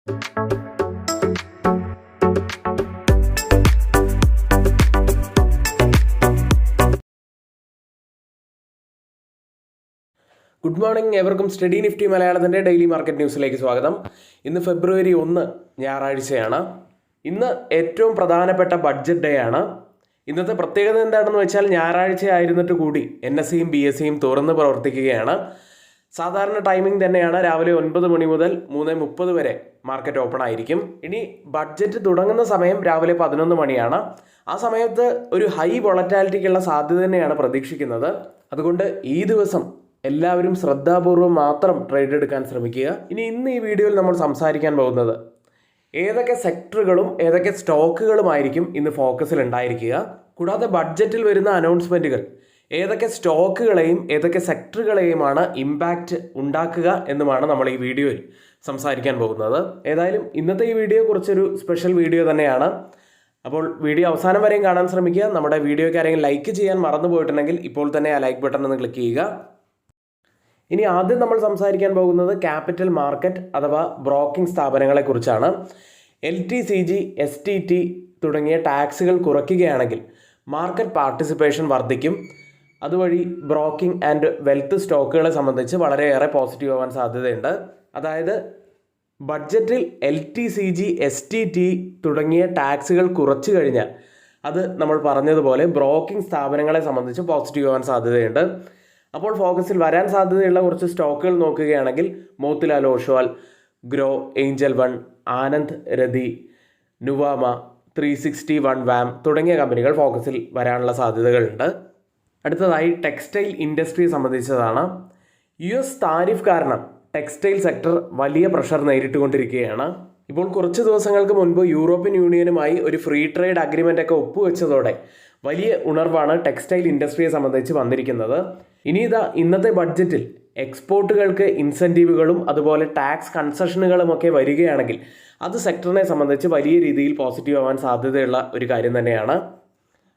Good morning, എവർക്കും study Nifty മലയാളത്തിൻ്റെ daily market ന്യൂസിലേക്ക് സ്വാഗതം. ഇന്ന് ഫെബ്രുവരി 1 ഞായറാഴ്ചയാണ്. ഇന്ന് ഏറ്റവും പ്രധാനപ്പെട്ട ബഡ്ജറ്റ് ഡേ ആണ്. ഇന്നത്തെ പ്രത്യേകത എന്താണെന്ന് വെച്ചാൽ ഞായറാഴ്ച ആയിരുന്നിട്ട് കൂടി NSEയും BSEയും തുറന്ന് പ്രവർത്തിക്കുകയാണ്. സാധാരണ ടൈമിംഗ് തന്നെയാണ്. രാവിലെ 9 മണി മുതൽ 3:30 വരെ മാർക്കറ്റ് ഓപ്പൺ ആയിരിക്കും. ഇനി ബഡ്ജറ്റ് തുടങ്ങുന്ന സമയം രാവിലെ 11 മണിയാണ്. ആ സമയത്ത് ഒരു ഹൈ വോളറ്റാലിറ്റിക്കുള്ള സാധ്യത തന്നെയാണ് പ്രതീക്ഷിക്കുന്നത്. അതുകൊണ്ട് ഈ ദിവസം എല്ലാവരും ശ്രദ്ധാപൂർവം മാത്രം ട്രേഡ് എടുക്കാൻ ശ്രമിക്കുക. ഇന്ന് ഈ വീഡിയോയിൽ നമ്മൾ സംസാരിക്കാൻ പോകുന്നത് ഏതൊക്കെ സെക്ടറുകളും ഏതൊക്കെ സ്റ്റോക്കുകളുമായിരിക്കും ഇന്ന് ഫോക്കസിൽ ഉണ്ടായിരിക്കുക, കൂടാതെ ബഡ്ജറ്റിൽ വരുന്ന അനൗൺസ്മെൻറ്റുകൾ ഏതൊക്കെ സ്റ്റോക്കുകളെയും ഏതൊക്കെ സെക്ടറുകളെയുമാണ് ഇമ്പാക്റ്റ് ഉണ്ടാക്കുക എന്നുമാണ് നമ്മൾ ഈ വീഡിയോയിൽ സംസാരിക്കാൻ പോകുന്നത്. ഏതായാലും ഇന്നത്തെ ഈ വീഡിയോ കുറച്ചൊരു സ്പെഷ്യൽ വീഡിയോ തന്നെയാണ്. അപ്പോൾ വീഡിയോ അവസാനം വരെയും കാണാൻ ശ്രമിക്കുക. നമ്മുടെ വീഡിയോയ്ക്ക് ആരെങ്കിലും ലൈക്ക് ചെയ്യാൻ മറന്നു പോയിട്ടുണ്ടെങ്കിൽ ഇപ്പോൾ തന്നെ ആ ലൈക്ക് ബട്ടൺ ഒന്ന് ക്ലിക്ക് ചെയ്യുക. ഇനി ആദ്യം നമ്മൾ സംസാരിക്കാൻ പോകുന്നത് ക്യാപിറ്റൽ മാർക്കറ്റ് അഥവാ ബ്രോക്കിംഗ് സ്ഥാപനങ്ങളെക്കുറിച്ചാണ്. LTCG, STT തുടങ്ങിയ ടാക്സുകൾ കുറയ്ക്കുകയാണെങ്കിൽ മാർക്കറ്റ് പാർട്ടിസിപ്പേഷൻ വർദ്ധിക്കും. അതുവഴി ബ്രോക്കിംഗ് ആൻഡ് വെൽത്ത് സ്റ്റോക്കുകളെ സംബന്ധിച്ച് വളരെയേറെ പോസിറ്റീവ് ആവാൻ സാധ്യതയുണ്ട്. അതായത് ബഡ്ജറ്റിൽ LTCG, STT തുടങ്ങിയ ടാക്സുകൾ കുറച്ചു കഴിഞ്ഞാൽ അത് നമ്മൾ പറഞ്ഞതുപോലെ ബ്രോക്കിംഗ് സ്ഥാപനങ്ങളെ സംബന്ധിച്ച് പോസിറ്റീവ് ആവാൻ സാധ്യതയുണ്ട്. അപ്പോൾ ഫോക്കസിൽ വരാൻ സാധ്യതയുള്ള കുറച്ച് സ്റ്റോക്കുകൾ നോക്കുകയാണെങ്കിൽ Motilal Oswal, Groww, Angel One, Anand Rathi, Nuvama, 361 വാം തുടങ്ങിയ കമ്പനികൾ ഫോക്കസിൽ വരാനുള്ള സാധ്യതകളുണ്ട്. അടുത്തതായി ടെക്സ്റ്റൈൽ ഇൻഡസ്ട്രിയെ സംബന്ധിച്ചതാണ്. US താരിഫ് കാരണം ടെക്സ്റ്റൈൽ സെക്ടർ വലിയ പ്രഷർ നേരിട്ടുകൊണ്ടിരിക്കുകയാണ്. ഇപ്പോൾ കുറച്ച് ദിവസങ്ങൾക്ക് മുൻപ് യൂറോപ്യൻ യൂണിയനുമായി ഒരു ഫ്രീ ട്രേഡ് അഗ്രിമെൻ്റ് ഒക്കെ ഒപ്പുവെച്ചതോടെ വലിയ ഉണർവാണ് ടെക്സ്റ്റൈൽ ഇൻഡസ്ട്രിയെ സംബന്ധിച്ച് വന്നിരിക്കുന്നത്. ഇന്നത്തെ ബഡ്ജറ്റിൽ എക്സ്പോർട്ടുകൾക്ക് ഇൻസെൻറ്റീവുകളും അതുപോലെ ടാക്സ് കൺസെഷനുകളും ഒക്കെ വരികയാണെങ്കിൽ അത് സെക്ടറിനെ സംബന്ധിച്ച് വലിയ രീതിയിൽ പോസിറ്റീവ് ആവാൻ സാധ്യതയുള്ള ഒരു കാര്യം തന്നെയാണ്.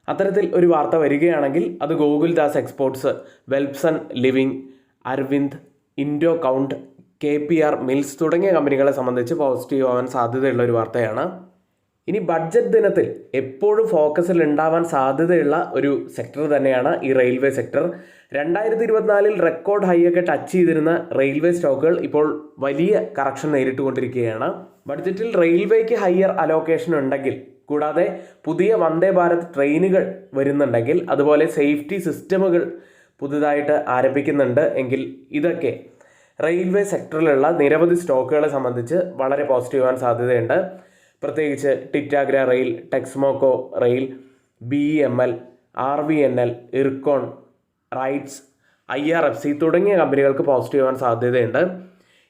അത്തരത്തിൽ ഒരു വാർത്ത വരികയാണെങ്കിൽ അത് Gokaldas exports, Welspun living, Arvind, Indo Count, KPR mills തുടങ്ങിയ കമ്പനികളെ സംബന്ധിച്ച് പോസിറ്റീവ് ആവാൻ സാധ്യതയുള്ള ഒരു വാർത്തയാണ്. ഇനി ബഡ്ജറ്റ് ദിനത്തിൽ എപ്പോഴും ഫോക്കസിൽ ഉണ്ടാവാൻ സാധ്യതയുള്ള ഒരു സെക്ടർ തന്നെയാണ് ഈ റെയിൽവേ സെക്ടർ. 2024 റെക്കോർഡ് ഹൈ ഒക്കെ ടച്ച് ചെയ്തിരുന്ന റെയിൽവേ സ്റ്റോക്കുകൾ ഇപ്പോൾ വലിയ കറക്ഷൻ നേരിട്ടുകൊണ്ടിരിക്കുകയാണ്. ബഡ്ജറ്റിൽ റെയിൽവേക്ക് ഹയർ അലോക്കേഷൻ ഉണ്ടെങ്കിൽ, കൂടാതെ പുതിയ വന്ദേ ഭാരത് ട്രെയിനുകൾ വരുന്നുണ്ടെങ്കിൽ, അതുപോലെ സേഫ്റ്റി സിസ്റ്റമുകൾ പുതുതായിട്ട് ആരംഭിക്കുന്നുണ്ട് എങ്കിൽ ഇതൊക്കെ റെയിൽവേ സെക്ടറിലുള്ള നിരവധി സ്റ്റോക്കുകളെ സംബന്ധിച്ച് വളരെ പോസിറ്റീവ് ആവാൻ സാധ്യതയുണ്ട്. പ്രത്യേകിച്ച് Titagarh Rail, Texmaco Rail, BEML, RVNL, Ircon, RITES, IRFC തുടങ്ങിയ കമ്പനികൾക്ക് പോസിറ്റീവ് ആവാൻ സാധ്യതയുണ്ട്.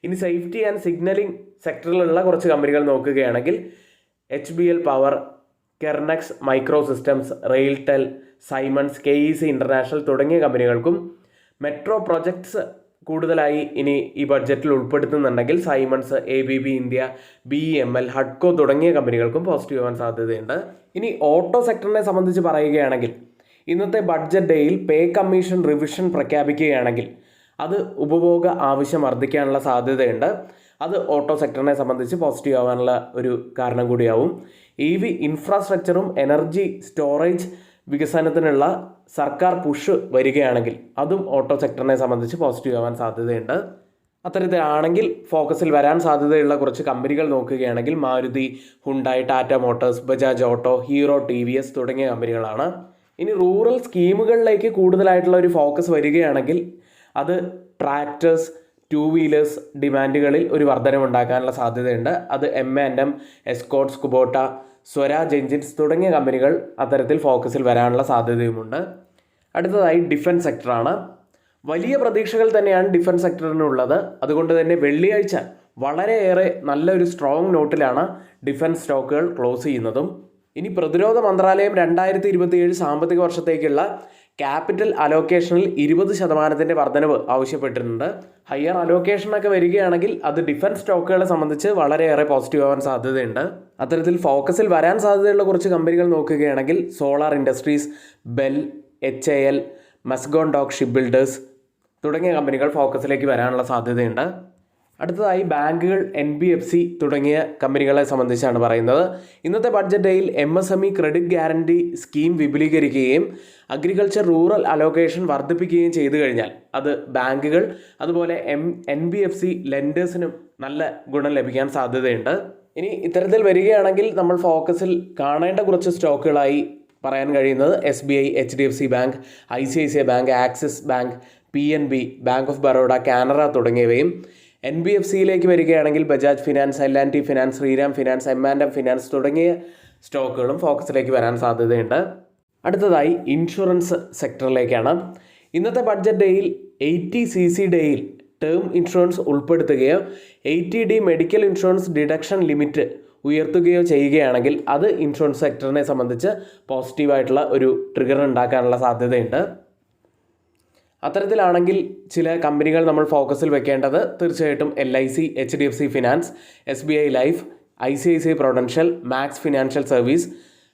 ഇനി സേഫ്റ്റി ആൻഡ് സിഗ്നലിംഗ് സെക്ടറിലുള്ള കുറച്ച് കമ്പനികൾ നോക്കുകയാണെങ്കിൽ HBL Power, Kernex Micro Systems, RailTel, Siemens, KEC International തുടങ്ങിയ കമ്പനികൾക്കും, മെട്രോ പ്രൊജക്ട്സ് കൂടുതലായി ഇനി ഈ ബഡ്ജറ്റിൽ ഉൾപ്പെടുത്തുന്നുണ്ടെങ്കിൽ സൈമൺസ്, ABB ഇന്ത്യ, BEML, ഹഡ്കോ തുടങ്ങിയ കമ്പനികൾക്കും പോസിറ്റീവ് ആവാൻ സാധ്യതയുണ്ട്. ഇനി ഓട്ടോ സെക്ടറിനെ സംബന്ധിച്ച് പറയുകയാണെങ്കിൽ ഇന്നത്തെ ബഡ്ജറ്റ് ഡേയിൽ പേ കമ്മീഷൻ റിവിഷൻ പ്രഖ്യാപിക്കുകയാണെങ്കിൽ അത് ഉപഭോഗ ആവശ്യം വർദ്ധിക്കാനുള്ള സാധ്യതയുണ്ട്. അത് ഓട്ടോ സെക്ടറിനെ സംബന്ധിച്ച് പോസിറ്റീവ് ആവാനുള്ള ഒരു കാരണം കൂടിയാവും. EV ഇൻഫ്രാസ്ട്രക്ചറും എനർജി സ്റ്റോറേജ് വികസനത്തിനുള്ള സർക്കാർ പുഷ് വരികയാണെങ്കിൽ അതും ഓട്ടോ സെക്ടറിനെ സംബന്ധിച്ച് പോസിറ്റീവ് ആവാൻ സാധ്യതയുണ്ട്. അത്തരത്തിലാണെങ്കിൽ ഫോക്കസിൽ വരാൻ സാധ്യതയുള്ള കുറച്ച് കമ്പനികൾ നോക്കുകയാണെങ്കിൽ Maruti, Hyundai, Tata Motors, Bajaj auto, hero, TVS തുടങ്ങിയ കമ്പനികളാണ്. ഇനി റൂറൽ സ്കീമുകളിലേക്ക് കൂടുതലായിട്ടുള്ള ഒരു ഫോക്കസ് വരികയാണെങ്കിൽ അത് ട്രാക്ടേഴ്സ്, 2 വീലേഴ്സ് ഡിമാൻഡുകളിൽ ഒരു വർധനവുണ്ടാക്കാനുള്ള സാധ്യതയുണ്ട്. അത് M&M, Escorts, Kubota, Swaraj engines തുടങ്ങിയ കമ്പനികൾ അത്തരത്തിൽ ഫോക്കസിൽ വരാനുള്ള സാധ്യതയുമുണ്ട്. അടുത്തതായി ഡിഫൻസ് സെക്ടറാണ്. വലിയ പ്രതീക്ഷകൾ തന്നെയാണ് ഡിഫൻസ് സെക്ടറിനുള്ളത്. അതുകൊണ്ട് തന്നെ വെള്ളിയാഴ്ച വളരെയേറെ നല്ലൊരു സ്ട്രോങ് നോട്ടിലാണ് ഡിഫൻസ് സ്റ്റോക്കുകൾ ക്ലോസ് ചെയ്യുന്നതും. ഇനി പ്രതിരോധ മന്ത്രാലയം 2027 സാമ്പത്തിക വർഷത്തേക്കുള്ള ക്യാപിറ്റൽ അലോക്കേഷനിൽ 20% വർധനവ് ആവശ്യപ്പെട്ടിട്ടുണ്ട്. ഹയർ അലോക്കേഷനൊക്കെ വരികയാണെങ്കിൽ അത് ഡിഫൻസ് സ്റ്റോക്കുകളെ സംബന്ധിച്ച് വളരെയേറെ പോസിറ്റീവ് ആവാൻ സാധ്യതയുണ്ട്. അത്തരത്തിൽ ഫോക്കസിൽ വരാൻ സാധ്യതയുള്ള കുറച്ച് കമ്പനികൾ നോക്കുകയാണെങ്കിൽ Solar Industries, BEL, HAL, Mazagon Dock Ship Builders തുടങ്ങിയ കമ്പനികൾ ഫോക്കസിലേക്ക് വരാനുള്ള സാധ്യതയുണ്ട്. അടുത്തതായി ബാങ്കുകൾ, NBFC തുടങ്ങിയ കമ്പനികളെ സംബന്ധിച്ചാണ് പറയുന്നത്. ഇന്നത്തെ ബഡ്ജറ്റ് ഡേയിൽ MSME ക്രെഡിറ്റ് ഗ്യാരണ്ടി സ്കീം വിപുലീകരിക്കുകയും അഗ്രികൾച്ചർ റൂറൽ അലോക്കേഷൻ വർദ്ധിപ്പിക്കുകയും ചെയ്തു കഴിഞ്ഞാൽ അത് ബാങ്കുകൾ അതുപോലെ NBFC ലെൻഡേഴ്സിനും നല്ല ഗുണം ലഭിക്കാൻ സാധ്യതയുണ്ട്. ഇനി ഇത്തരത്തിൽ വരികയാണെങ്കിൽ നമ്മൾ ഫോക്കസിൽ കാണേണ്ട കുറച്ച് സ്റ്റോക്കുകളായി പറയാൻ കഴിയുന്നത് SBI, HDFC bank, ICICI bank, axis bank, PNB, bank of Baroda, Canara തുടങ്ങിയവയും NBFCയിലേക്ക് വരികയാണെങ്കിൽ Bajaj finance, L&T finance, Shriram finance, M&M finance തുടങ്ങിയ സ്റ്റോക്കുകളും ഫോക്കസിലേക്ക് വരാൻ സാധ്യതയുണ്ട്. അടുത്തതായി ഇൻഷുറൻസ് സെക്ടറിലേക്കാണ്. ഇന്നത്തെ ബഡ്ജറ്റ് ഡേയിൽ 80cc ഡേയിൽ ടേം ഇൻഷുറൻസ് ഉൾപ്പെടുത്തുകയോ 80D medical insurance deduction limit ഉയർത്തുകയോ ചെയ്യുകയാണെങ്കിൽ അത് ഇൻഷുറൻസ് സെക്ടറിനെ സംബന്ധിച്ച് പോസിറ്റീവായിട്ടുള്ള ഒരു ട്രിഗർ ഉണ്ടാക്കാനുള്ള സാധ്യതയുണ്ട്. അത്തരത്തിലാണെങ്കിൽ ചില കമ്പനികൾ നമ്മൾ ഫോക്കസിൽ വെക്കേണ്ടത് തീർച്ചയായിട്ടും LIC, HDFC Finance, SBI Life, ICICI Prudential, Max Financial Service,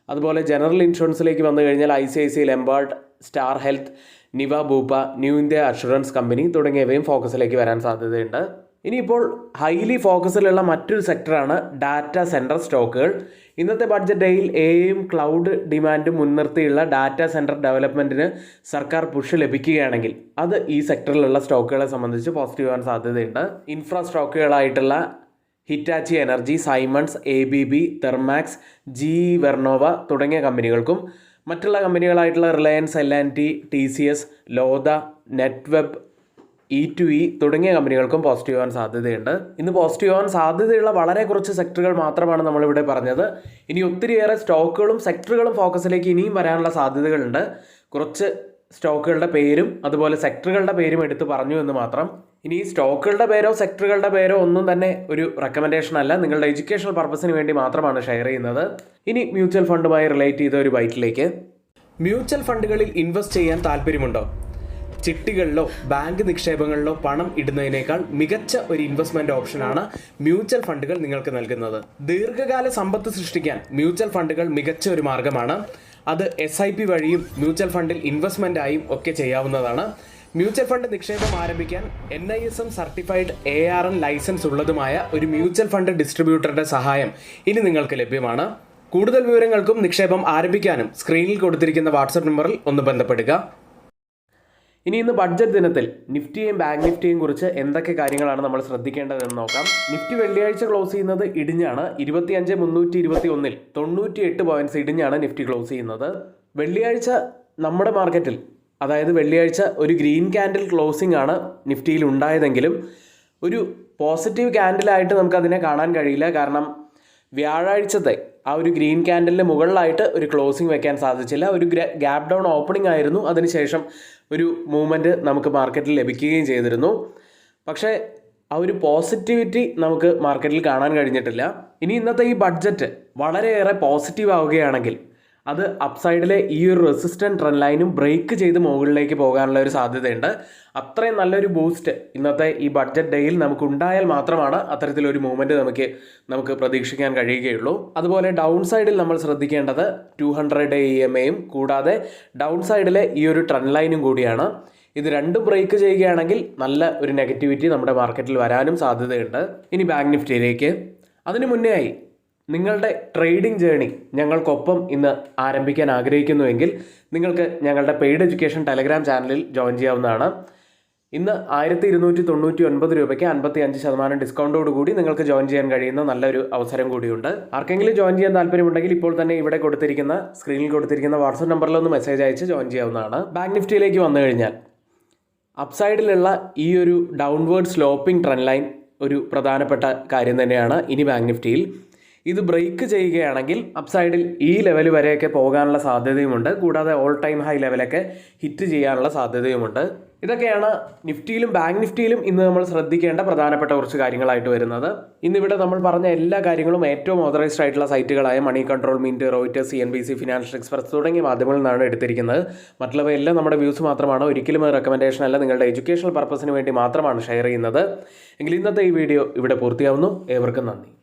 അതുപോലെ ജനറൽ ഇൻഷുറൻസിലേക്ക് വന്നു കഴിഞ്ഞാൽ ICICI Lombard, Star Health, Niva Bupa, New India Assurance Company തുടങ്ങിയവയും ഫോക്കസിലേക്ക് വരാൻ സാധ്യതയുണ്ട്. ഇനിയിപ്പോൾ ഹൈലി ഫോക്കസിലുള്ള മറ്റൊരു സെക്ടറാണ് ഡാറ്റ സെൻറ്റർ സ്റ്റോക്കുകൾ. ഇന്നത്തെ ബഡ്ജറ്റ് ഡേയിൽ AI ക്ലൗഡ് ഡിമാൻഡ് മുൻനിർത്തിയുള്ള ഡാറ്റ സെൻറ്റർ ഡെവലപ്മെൻറ്റിന് സർക്കാർ പുഷ് ലഭിക്കുകയാണെങ്കിൽ അത് ഈ സെക്ടറിലുള്ള സ്റ്റോക്കുകളെ സംബന്ധിച്ച് പോസിറ്റീവ് ആവാൻ സാധ്യതയുണ്ട്. ഇൻഫ്രാ സ്റ്റോക്കുകളായിട്ടുള്ള Hitachi Energy, Siemens, ABB, Thermax, GE Vernova തുടങ്ങിയ കമ്പനികൾക്കും മറ്റുള്ള കമ്പനികളായിട്ടുള്ള Reliance, L&T, TCS, Lodha, നെറ്റ്വെബ്, E2E തുടങ്ങിയ കമ്പനികൾക്കും പോസിറ്റീവ് ആവാൻ സാധ്യതയുണ്ട്. ഇന്ന് പോസിറ്റീവ് ആവാൻ സാധ്യതയുള്ള വളരെ കുറച്ച് സെക്ടറുകൾ മാത്രമാണ് നമ്മളിവിടെ പറഞ്ഞത്. ഇനി ഒത്തിരിയേറെ സ്റ്റോക്കുകളും സെക്ടറുകളും ഫോക്കസിലേക്ക് ഇനിയും വരാനുള്ള സാധ്യതകളുണ്ട്. കുറച്ച് സ്റ്റോക്കുകളുടെ പേരും അതുപോലെ സെക്ടറുകളുടെ പേരും എടുത്ത് പറഞ്ഞു എന്ന് മാത്രം. ഇനി ഈ സ്റ്റോക്കുകളുടെ പേരോ സെക്ടറുകളുടെ പേരോ ഒന്നും തന്നെ ഒരു റെക്കമെൻഡേഷൻ അല്ല, നിങ്ങളുടെ എഡ്യൂക്കേഷണൽ പർപ്പസിന് വേണ്ടി മാത്രമാണ് ഷെയർ ചെയ്യുന്നത്. ഇനി മ്യൂച്വൽ ഫണ്ടുമായി റിലേറ്റ് ചെയ്ത ഒരു ബൈറ്റിലേക്ക്. മ്യൂച്വൽ ഫണ്ടുകളിൽ ഇൻവെസ്റ്റ് ചെയ്യാൻ താല്പര്യമുണ്ടോ? ചിട്ടികളിലോ ബാങ്ക് നിക്ഷേപങ്ങളിലോ പണം ഇടുന്നതിനേക്കാൾ മികച്ച ഒരു ഇൻവെസ്റ്റ്മെന്റ് ഓപ്ഷനാണ് മ്യൂച്വൽ ഫണ്ടുകൾ നിങ്ങൾക്ക് നൽകുന്നത്. ദീർഘകാല സമ്പത്ത് സൃഷ്ടിക്കാൻ മ്യൂച്വൽ ഫണ്ടുകൾ മികച്ച ഒരു മാർഗമാണ്. അത് SIP വഴിയും മ്യൂച്വൽ ഫണ്ടിൽ ഇൻവെസ്റ്റ്മെന്റായും ഒക്കെ ചെയ്യാവുന്നതാണ്. മ്യൂച്വൽ ഫണ്ട് നിക്ഷേപം ആരംഭിക്കാൻ NISM സർട്ടിഫൈഡ് ARN ലൈസൻസ് ഉള്ളതുമായ ഒരു മ്യൂച്വൽ ഫണ്ട് ഡിസ്ട്രിബ്യൂട്ടറുടെ സഹായം ഇനി നിങ്ങൾക്ക് ലഭ്യമാണ്. കൂടുതൽ വിവരങ്ങൾക്കും നിക്ഷേപം ആരംഭിക്കാനും സ്ക്രീനിൽ കൊടുത്തിരിക്കുന്ന വാട്സപ്പ് നമ്പറിൽ ഒന്ന് ബന്ധപ്പെടുക. ഇനി ഇന്ന് ബഡ്ജറ്റ് ദിനത്തിൽ നിഫ്റ്റിയെയും ബാങ്ക് നിഫ്റ്റിയെയും കുറിച്ച് എന്തൊക്കെ കാര്യങ്ങളാണ് നമ്മൾ ശ്രദ്ധിക്കേണ്ടതെന്ന് നോക്കാം. നിഫ്റ്റി വെള്ളിയാഴ്ച ക്ലോസ് ചെയ്യുന്നത് ഇടിഞ്ഞാണ്. 25,321 98 പോയിന്റ്സ് ഇടിഞ്ഞാണ് നിഫ്റ്റി ക്ലോസ് ചെയ്യുന്നത്. വെള്ളിയാഴ്ച നമ്മുടെ മാർക്കറ്റിൽ, അതായത് വെള്ളിയാഴ്ച ഒരു ഗ്രീൻ ക്യാൻഡിൽ ക്ലോസിംഗ് ആണ് നിഫ്റ്റിയിൽ ഉണ്ടായതെങ്കിലും ഒരു പോസിറ്റീവ് ക്യാൻഡിലായിട്ട് നമുക്കതിനെ കാണാൻ കഴിയില്ല. കാരണം വ്യാഴാഴ്ചത്തെ ആ ഒരു ഗ്രീൻ ക്യാൻഡലിന് മുകളിലായിട്ട് ഒരു ക്ലോസിംഗ് വെക്കാൻ സാധിച്ചില്ല. ഒരു ഗ്യാപ് ഡൗൺ ഓപ്പണിംഗ് ആയിരുന്നു. അതിനുശേഷം ഒരു മൂവ്മെൻറ്റ് നമുക്ക് മാർക്കറ്റിൽ ലഭിക്കുകയും ചെയ്തിരുന്നു. പക്ഷേ ആ ഒരു പോസിറ്റിവിറ്റി നമുക്ക് മാർക്കറ്റിൽ കാണാൻ കഴിഞ്ഞിട്ടില്ല. ഇനി ഇന്നത്തെ ഈ ബഡ്ജറ്റ് വളരെയേറെ പോസിറ്റീവ് ആവുകയാണെങ്കിൽ അത് അപ്സൈഡിലെ ഈ ഒരു റെസിസ്റ്റൻറ്റ് ട്രെൻഡ് ലൈനും ബ്രേക്ക് ചെയ്ത് മുകളിലേക്ക് പോകാനുള്ള ഒരു സാധ്യതയുണ്ട്. അത്രയും നല്ലൊരു ബൂസ്റ്റ് ഇന്നത്തെ ഈ ബഡ്ജറ്റ് ഡേയിൽ നമുക്ക് ഉണ്ടായാൽ മാത്രമാണ് അത്തരത്തിലൊരു മൂവ്മെൻറ്റ് നമുക്ക് പ്രതീക്ഷിക്കാൻ കഴിയുകയുള്ളൂ. അതുപോലെ ഡൗൺ സൈഡിൽ നമ്മൾ ശ്രദ്ധിക്കേണ്ടത് 200 EMAയും കൂടാതെ ഡൗൺ സൈഡിലെ ഈ ഒരു ട്രെൻഡ് ലൈനും കൂടിയാണ്. ഇത് രണ്ടും ബ്രേക്ക് ചെയ്യുകയാണെങ്കിൽ നല്ല ഒരു നെഗറ്റിവിറ്റി നമ്മുടെ മാർക്കറ്റിൽ വരാനും സാധ്യതയുണ്ട്. ഇനി ബാങ്ക് നിഫ്റ്റിയിലേക്ക്. അതിനു മുന്നേ ആയി നിങ്ങളുടെ ട്രേഡിംഗ് ജേണി ഞങ്ങൾക്കൊപ്പം ഇന്ന് ആരംഭിക്കാൻ ആഗ്രഹിക്കുന്നുവെങ്കിൽ നിങ്ങൾക്ക് ഞങ്ങളുടെ പെയ്ഡ് എഡ്യൂക്കേഷൻ ടെലഗ്രാം ചാനലിൽ ജോയിൻ ചെയ്യാവുന്നതാണ്. ഇന്ന് 1299 രൂപയ്ക്ക് 55% ഡിസ്കൗണ്ടോടുകൂടി നിങ്ങൾക്ക് ജോയിൻ ചെയ്യാൻ കഴിയുന്ന നല്ലൊരു അവസരം കൂടിയുണ്ട്. ആർക്കെങ്കിലും ജോയിൻ ചെയ്യാൻ താല്പര്യമുണ്ടെങ്കിൽ ഇപ്പോൾ തന്നെ ഇവിടെ കൊടുത്തിരിക്കുന്ന സ്ക്രീനിൽ കൊടുത്തിരിക്കുന്ന വാട്സപ്പ് നമ്പറിലൊന്ന് മെസ്സേജ് അയച്ച് ജോയിൻ ചെയ്യാവുന്നതാണ്. ബാങ്ക് നിഫ്റ്റിയിലേക്ക് വന്നു കഴിഞ്ഞാൽ അപ്സൈഡിലുള്ള ഈ ഒരു ഡൗൺവേർഡ് സ്ലോപ്പിംഗ് ട്രെൻഡ് ലൈൻ ഒരു പ്രധാനപ്പെട്ട കാര്യം തന്നെയാണ്. ഇനി ബാങ്ക് നിഫ്റ്റിയിൽ ഇത് ബ്രേക്ക് ചെയ്യുകയാണെങ്കിൽ അപ്സൈഡിൽ ഈ ലെവൽ വരെയൊക്കെ പോകാനുള്ള സാധ്യതയുമുണ്ട്. കൂടാതെ ഓൾ ടൈം ഹൈ ലെവലൊക്കെ ഹിറ്റ് ചെയ്യാനുള്ള സാധ്യതയുമുണ്ട്. ഇതൊക്കെയാണ് നിഫ്റ്റിയിലും ബാങ്ക് നിഫ്റ്റിയിലും ഇന്ന് നമ്മൾ ശ്രദ്ധിക്കേണ്ട പ്രധാനപ്പെട്ട കുറച്ച് കാര്യങ്ങളായിട്ട് വരുന്നത്. ഇന്നിവിടെ നമ്മൾ പറഞ്ഞ എല്ലാ കാര്യങ്ങളും ഏറ്റവും ഓതറൈസ്ഡ് ആയിട്ടുള്ള സൈറ്റുകളായ Moneycontrol, Mint, Reuters, CNBC, Financial Express തുടങ്ങിയ മാധ്യമങ്ങളിൽ നിന്നാണ് എടുത്തിരിക്കുന്നത്. മറ്റുള്ളവയെല്ലാം നമ്മുടെ വ്യൂസ് മാത്രമാണ്, ഒരിക്കലും റെക്കമെൻഡേഷൻ അല്ല, നിങ്ങളുടെ എഡ്യൂക്കേഷണൽ പർപ്പസിന് വേണ്ടി മാത്രമാണ് ഷെയർ ചെയ്യുന്നത്. എങ്കിൽ ഇന്നത്തെ ഈ വീഡിയോ ഇവിടെ പൂർത്തിയാവുന്നു. ഏവർക്കും നന്ദി.